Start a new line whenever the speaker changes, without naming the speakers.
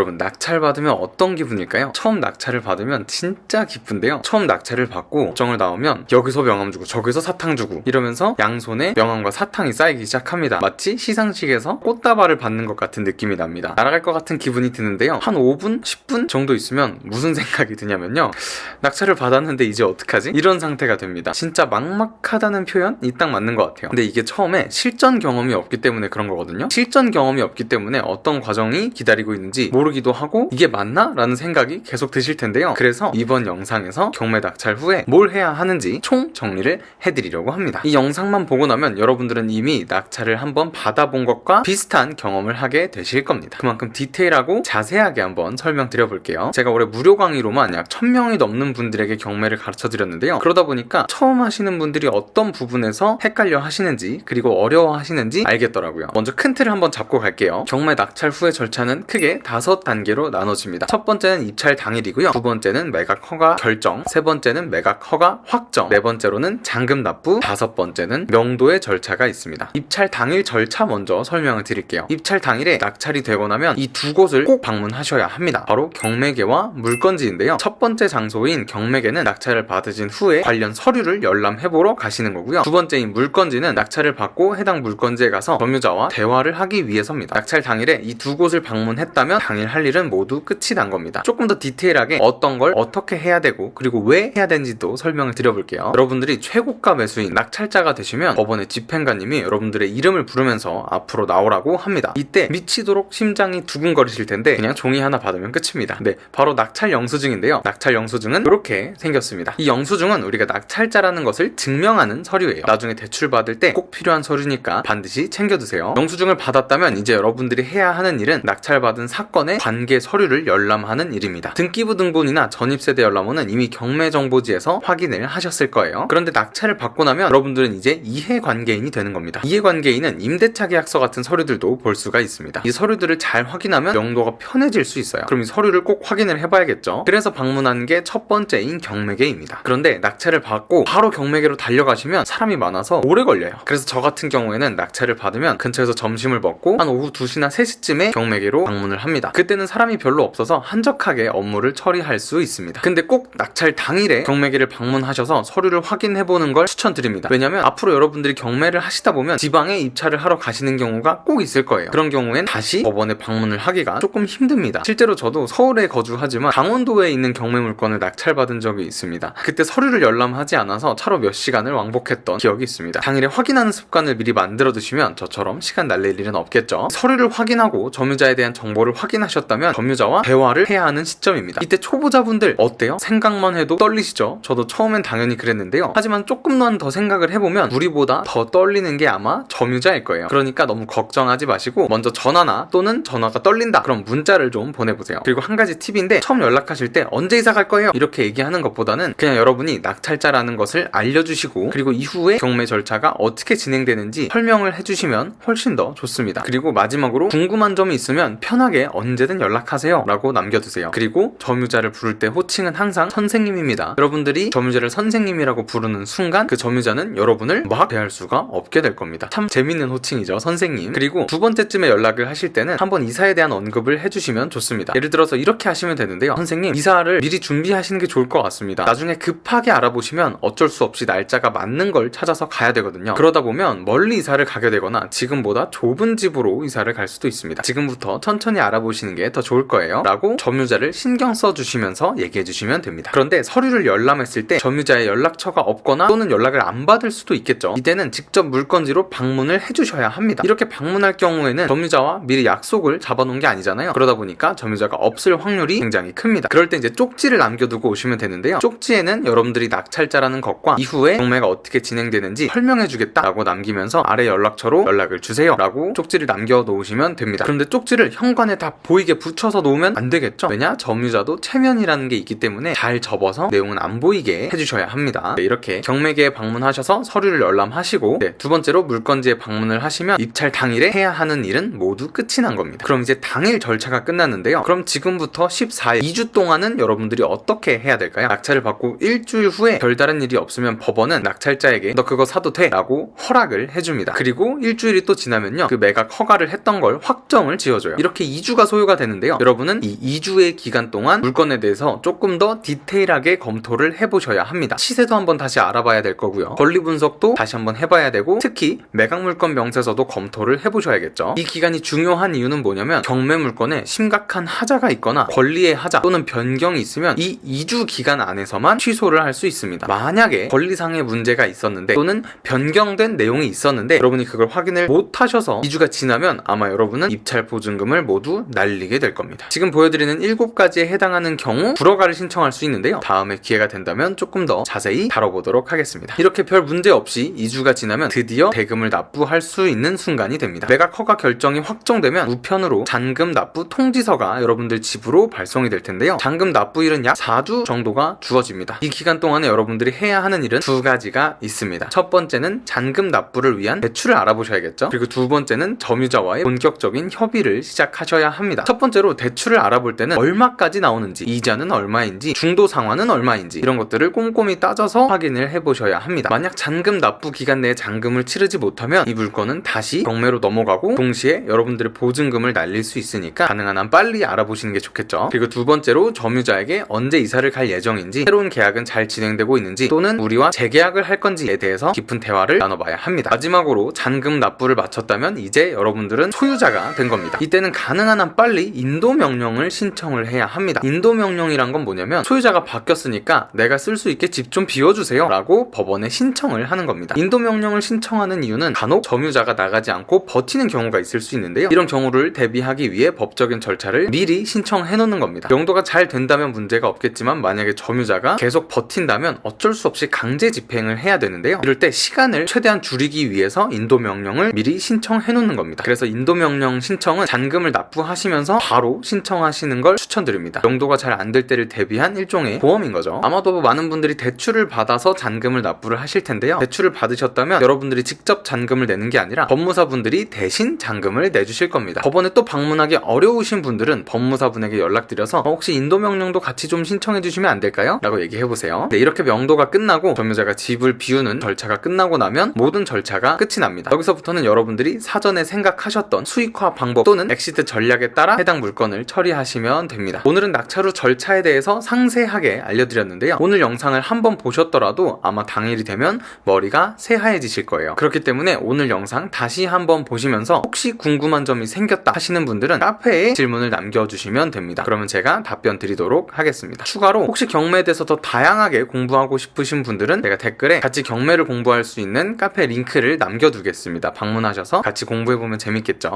여러분, 낙찰 받으면 어떤 기분일까요? 처음 낙찰을 받으면 진짜 기쁜데요, 처음 낙찰을 받고 걱정을 나오면 여기서 명함 주고 저기서 사탕 주고 이러면서 양손에 명함과 사탕이 쌓이기 시작합니다. 마치 시상식에서 꽃다발을 받는 것 같은 느낌이 납니다. 날아갈 것 같은 기분이 드는데요, 한 5분? 10분 정도 있으면 무슨 생각이 드냐면요, 낙찰을 받았는데 이제 어떡하지? 이런 상태가 됩니다. 진짜 막막하다는 표현이 딱 맞는 것 같아요. 근데 이게 처음에 실전 경험이 없기 때문에 그런 거거든요. 실전 경험이 없기 때문에 어떤 과정이 기다리고 있는지 모르기도 하고 이게 맞나? 라는 생각이 계속 드실 텐데요. 그래서 이번 영상에서 경매 낙찰 후에 뭘 해야 하는지 총 정리를 해드리려고 합니다. 이 영상만 보고 나면 여러분들은 이미 낙찰을 한번 받아본 것과 비슷한 경험을 하게 되실 겁니다. 그만큼 디테일하고 자세하게 한번 설명드려 볼게요. 제가 올해 무료 강의로만 약 1000명이 넘는 분들에게 경매를 가르쳐 드렸는데요, 그러다 보니까 처음 하시는 분들이 어떤 부분에서 헷갈려 하시는지 그리고 어려워 하시는지 알겠더라고요. 먼저 큰 틀을 한번 잡고 갈게요. 경매 낙찰 후의 절차는 크게 5단계로 나눠집니다. 첫 번째는 입찰 당일이고요, 두 번째는 매각 허가 결정, 세 번째는 매각 허가 확정, 네 번째로는 잔금 납부, 다섯 번째는 명도의 절차가 있습니다. 입찰 당일 절차 먼저 설명을 드릴게요. 입찰 당일에 낙찰이 되고 나면 이 두 곳을 꼭 방문하셔야 합니다. 바로 경매계와 물건지인데요, 첫 번째 장소인 경매계는 낙찰을 받으신 후에 관련 서류를 열람해보러 가시는 거고요, 두 번째인 물건지는 낙찰을 받고 해당 물건지에 가서 점유자와 대화를 하기 위해서입니다. 낙찰 당일에 이 두 곳을 방문했다면 당일 할 일은 모두 끝이 난 겁니다. 조금 더 디테일하게 어떤 걸 어떻게 해야 되고 그리고 왜 해야 되는지도 설명을 드려볼게요. 여러분들이 최고가 매수인 낙찰자가 되시면 법원의 집행관님이 여러분들의 이름을 부르면서 앞으로 나오라고 합니다. 이때 미치도록 심장이 두근거리실 텐데 그냥 종이 하나 받으면 끝입니다. 네, 바로 낙찰 영수증인데요, 낙찰 영수증은 이렇게 생겼습니다. 이 영수증은 우리가 낙찰자라는 것을 증명하는 서류예요. 나중에 대출 받을 때 꼭 필요한 서류니까 반드시 챙겨두세요. 영수증을 받았다면 이제 여러분들이 해야 하는 일은 낙찰받은 사건의 관계 서류를 열람하는 일입니다. 등기부 등본이나 전입세대 열람원은 이미 경매정보지에서 확인을 하셨을 거예요. 그런데 낙찰을 받고 나면 여러분들은 이제 이해관계인이 되는 겁니다. 이해관계인은 임대차 계약서 같은 서류들도 볼 수가 있습니다. 이 서류들을 잘 확인하면 명도가 편해질 수 있어요. 그럼 이 서류를 꼭 확인을 해봐야겠죠. 그래서 방문하는 게 첫 번째인 경매계입니다. 그런데 낙찰을 받고 바로 경매계로 달려가시면 사람이 많아서 오래 걸려요. 그래서 저 같은 경우에는 낙찰을 받으면 근처에서 점심을 먹고 한 오후 2시나 3시쯤에 경매계로 방문을 합니다. 그때는 사람이 별로 없어서 한적하게 업무를 처리할 수 있습니다. 근데 꼭 낙찰 당일에 경매계를 방문하셔서 서류를 확인해보는 걸 추천드립니다. 왜냐면 앞으로 여러분들이 경매를 하시다 보면 지방에 입찰을 하러 가시는 경우가 꼭 있을 거예요. 그런 경우엔 다시 법원에 방문을 하기가 조금 힘듭니다. 실제로 저도 서울에 거주하지만 강원도에 있는 경매 물건을 낙찰받은 적이 있습니다. 그때 서류를 열람하지 않아서 차로 몇 시간을 왕복했던 기억이 있습니다. 당일에 확인하는 습관을 미리 만들어 두시면 저처럼 시간 날릴 일은 없겠죠. 서류를 확인하고 점유자에 대한 정보를 확인하셨다면 점유자와 대화를 해야 하는 시점입니다. 이때 초보자분들 어때요? 생각만 해도 떨리시죠? 저도 처음엔 당연히 그랬는데요, 하지만 조금만 더 생각을 해보면 우리보다 더 떨리는 게 아마 점유자일 거예요. 그러니까 너무 걱정하지 마시고 먼저 전화나 또는 전화가 떨린다 그럼 문자를 좀 보내보세요. 그리고 한 가지 팁인데, 처음 연락하실 때 언제 이사 갈 거예요? 이렇게 얘기하는 것보다는 그냥 여러분이 낙찰자라는 것을 알려주시고 그리고 이후에 경매 절차가 어떻게 진행되는지 설명을 해주시면 훨씬 더 좋습니다. 그리고 마지막으로 궁금한 점이 있으면 편하게 언제든 연락하세요 라고 남겨두세요. 그리고 점유자를 부를 때 호칭은 항상 선생님입니다. 여러분들이 점유자를 선생님이라고 부르는 순간 그 점유자는 여러분을 막 대할 수가 없게 될 겁니다. 참 재밌는 호칭이죠, 선생님. 그리고 두 번째쯤에 연락을 하실 때는 한번 이사에 대한 언급을 해주시면 좋습니다. 예를 들어서 이렇게 하시면 되는데요, 선생님 이사를 미리 준비하시는 게 좋을 것 같습니다. 나중에 급하게 알아보시면 어쩔 수 없이 날짜가 맞는 걸 찾아서 가야 되거든요. 그러다 보면 멀리 이사를 가게 되거나 지금보다 좁은 집으로 이사를 갈 수도 있습니다. 지금부터 천천히 알아보시는 게 더 좋을 거예요 라고 점유자를 신경 써주시면서 얘기해 주시면 됩니다. 그런데 서류를 열람했을 때 점유자의 연락처가 없거나 또는 연락을 안 받을 수도 있겠죠. 이때는 직접 물건지로 방문을 해주셔야 합니다. 이렇게 방문할 경우에는 점유자와 미리 약속을 잡아놓은 게 아니잖아요. 그러다 보니까 점유자가 없을 확률이 굉장히 큽니다. 그럴 때 이제 쪽지를 남겨두고 오시면 되는데요, 쪽지에는 여러분들이 낙찰자라는 것과 이후에 경매가 어떻게 진행되는지 설명해주겠다 라고 남기면서 아래 연락처로 연락을 주세요 라고 쪽지를 남겨놓으시면 됩니다. 그런데 쪽지를 현관에 다 보이게 붙여서 놓으면 안 되겠죠. 왜냐? 점유자도 체면이라는 게 있기 때문에 잘 접어서 내용은 안 보이게 해주셔야 합니다. 네, 이렇게 경매계에 방문하셔서 서류를 열람하시고 두 번째로 물건지에 방문을 하시면 입찰 당일에 해야 하는 일은 모두 끝이 난 겁니다. 그럼 이제 당일 절차가 끝났는데요, 그럼 지금부터 14일 2주 동안은 여러분들이 어떻게 해야 될까요? 낙찰을 받고 일주일 후에 별다른 일이 없으면 법원은 낙찰자에게 너 그거 사도 돼 라고 허락을 해줍니다. 그리고 일주일이 또 지나면요, 그 매각 허가를 했던 걸 확정을 지어줘요. 이렇게 2주가 소요가 2주가 되는데요. 여러분은 이 2주의 기간 동안 물건에 대해서 조금 더 디테일하게 검토를 해보셔야 합니다. 시세도 한번 다시 알아봐야 될 거고요. 권리 분석도 다시 한번 해봐야 되고, 특히 매각 물건 명세서도 검토를 해보셔야겠죠. 이 기간이 중요한 이유는 뭐냐면 경매 물건에 심각한 하자가 있거나 권리의 하자 또는 변경이 있으면 이 2주 기간 안에서만 취소를 할 수 있습니다. 만약에 권리상의 문제가 있었는데 또는 변경된 내용이 있었는데 여러분이 그걸 확인을 못 하셔서 2주가 지나면 아마 여러분은 입찰 보증금을 모두 날리게 될 겁니다. 지금 보여드리는 7가지에 해당하는 경우 불허가를 신청할 수 있는데요. 다음에 기회가 된다면 조금 더 자세히 다뤄보도록 하겠습니다. 이렇게 별 문제 없이 2주가 지나면 드디어 대금을 납부할 수 있는 순간이 됩니다. 매각 허가 결정이 확정되면 우편으로 잔금 납부 통지서가 여러분들 집으로 발송이 될 텐데요. 잔금 납부일은 약 4주 정도가 주어집니다. 이 기간 동안에 여러분들이 해야 하는 일은 2가지가 있습니다. 첫 번째는 잔금 납부를 위한 대출을 알아보셔야겠죠. 그리고 두 번째는 점유자와의 본격적인 협의를 시작하셔야 합니다. 첫 번째로 대출을 알아볼 때는 얼마까지 나오는지, 이자는 얼마인지, 중도 상환은 얼마인지 이런 것들을 꼼꼼히 따져서 확인을 해보셔야 합니다. 만약 잔금 납부 기간 내에 잔금을 치르지 못하면 이 물건은 다시 경매로 넘어가고 동시에 여러분들의 보증금을 날릴 수 있으니까 가능한 한 빨리 알아보시는 게 좋겠죠. 그리고 두 번째로 점유자에게 언제 이사를 갈 예정인지, 새로운 계약은 잘 진행되고 있는지 또는 우리와 재계약을 할 건지에 대해서 깊은 대화를 나눠봐야 합니다. 마지막으로 잔금 납부를 마쳤다면 이제 여러분들은 소유자가 된 겁니다. 이때는 가능한 한 빨리 인도명령을 신청을 해야 합니다. 인도명령이란 건 뭐냐면 소유자가 바뀌었으니까 내가 쓸 수 있게 집 좀 비워주세요 라고 법원에 신청을 하는 겁니다. 인도명령을 신청하는 이유는 간혹 점유자가 나가지 않고 버티는 경우가 있을 수 있는데요. 이런 경우를 대비하기 위해 법적인 절차를 미리 신청해 놓는 겁니다. 명도가 잘 된다면 문제가 없겠지만 만약에 점유자가 계속 버틴다면 어쩔 수 없이 강제 집행을 해야 되는데요. 이럴 때 시간을 최대한 줄이기 위해서 인도명령을 미리 신청해 놓는 겁니다. 그래서 인도명령 신청은 잔금을 납부하시면서 바로 신청하시는 걸 추천드립니다. 명도가 잘 안 될 때를 대비한 일종의 보험인 거죠. 아마도 많은 분들이 대출을 받아서 잔금을 납부를 하실 텐데요. 대출을 받으셨다면 여러분들이 직접 잔금을 내는 게 아니라 법무사분들이 대신 잔금을 내주실 겁니다. 법원에 또 방문하기 어려우신 분들은 법무사분에게 연락드려서 혹시 인도명령도 같이 좀 신청해 주시면 안 될까요? 라고 얘기해보세요. 네, 이렇게 명도가 끝나고 점유자가 집을 비우는 절차가 끝나고 나면 모든 절차가 끝이 납니다. 여기서부터는 여러분들이 사전에 생각하셨던 수익화 방법 또는 엑시트 전략에 따라 해당 물건을 처리하시면 됩니다. 오늘은 낙찰 후 절차에 대해서 상세하게 알려드렸는데요. 오늘 영상을 한번 보셨더라도 아마 당일이 되면 머리가 새하얘지실 거예요. 그렇기 때문에 오늘 영상 다시 한번 보시면서 혹시 궁금한 점이 생겼다 하시는 분들은 카페에 질문을 남겨주시면 됩니다. 그러면 제가 답변 드리도록 하겠습니다. 추가로 혹시 경매에 대해서 더 다양하게 공부하고 싶으신 분들은 제가 댓글에 같이 경매를 공부할 수 있는 카페 링크를 남겨두겠습니다. 방문하셔서 같이 공부해보면 재밌겠죠?